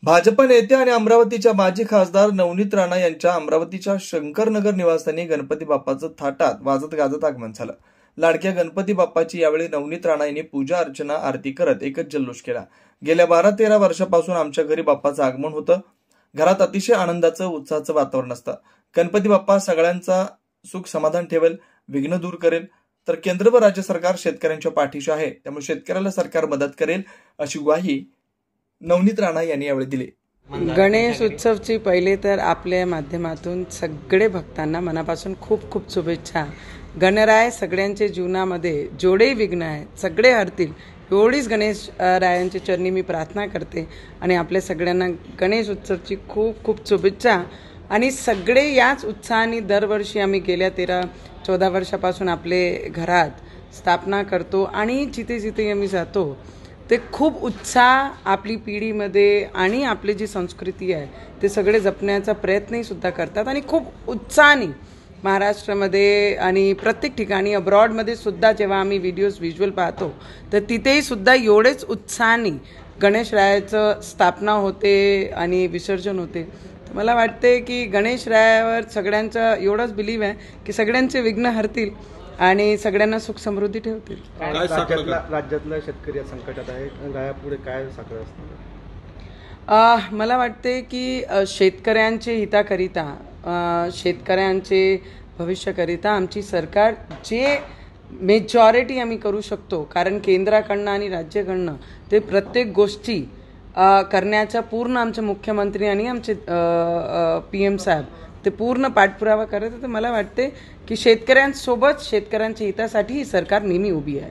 भाजप नेते आणि अमरावतीच्या माजी खासदार नवनीत राणा यांच्या अमरावतीच्या शंकरनगर निवासाने गणपती बाप्पाचं थाटात वाजत गाजत आगमन झालं। लाडक्या गणपती बाप्पाची यावेळी नवनीत राणा यांनी पूजा अर्चना आरती करत एकच जल्लोष केला। गेल्या 12-13 वर्षापासून आमच्या घरी बाप्पाचं आगमन होतं। घरात अतिशय आनंदाचं उत्साहाचं वातावरण असतं। गणपती बाप्पा सगळ्यांचा सुख समाधान ठेवेल, विघ्न दूर करेल, तर केंद्र व राज्य सरकार शेतकऱ्यांच्या पाठीशी आहे, त्यामुळे शेतकऱ्याला सरकार मदत करेल अशी ग्वाही नवनीत राणा यांनी यावेळी दिली। गणेश उत्सवची पहिले तर आपल्या माध्यमातून सगळे भक्तांना मनापासून खूप खूप शुभेच्छा। गणराय सगळ्यांच्या जीवनामध्ये जेवढे विघ्न आहेत सगळे हरतील एवढीच गणेश रायांच्या चरणी मी प्रार्थना करते आणि आपल्या सगळ्यांना गणेश उत्सवची खूप खूप शुभेच्छा। आणि सगळे याच उत्साहाने दरवर्षी आम्ही गेल्या 13-14 वर्षापासून आपले घरात स्थापना करतो आणि जिथे जिथे आम्ही जातो ते खूप उत्साह आपली पिढीमध्ये आणि आपली जी संस्कृती आहे ते सगळे जपण्याचा प्रयत्नही सुद्धा करतात आणि खूप उत्साहाने महाराष्ट्रामध्ये आणि प्रत्येक ठिकाणी अब्रॉडमध्ये सुद्धा जेव्हा आम्ही व्हिज्युअल पाहतो तर तिथेही सुद्धा एवढेच उत्साहाने गणेशरायाचं स्थापना होते आणि विसर्जन होते। मला वाटते की गणेशरायावर सगळ्यांचा एवढाच बिलीव आहे की सगळ्यांचे विघ्न हरतील आणि सगळ्यांना सुख समृद्धी ठेवतील। राज्यातला शेतकरी संकटात आहे, गायापुढे काय साखर असणार? मला वाटते की शेतकऱ्यांचे हिताकरिता, शेतकऱ्यांचे भविष्याकरिता आमची सरकार जे मेजॉरिटी आम्ही करू शकतो, कारण केंद्राकडनं आणि राज्याकडनं ते प्रत्येक गोष्टी करण्याचा पूर्ण आमचे मुख्यमंत्री आणि आमचे PM साहेब ते पूर्ण पाठपुरावा करत। तर मला वाटते की शेतकऱ्यांसोबत शेतकऱ्यांच्या हितासाठी ही सरकार नेहमी उभी आहे।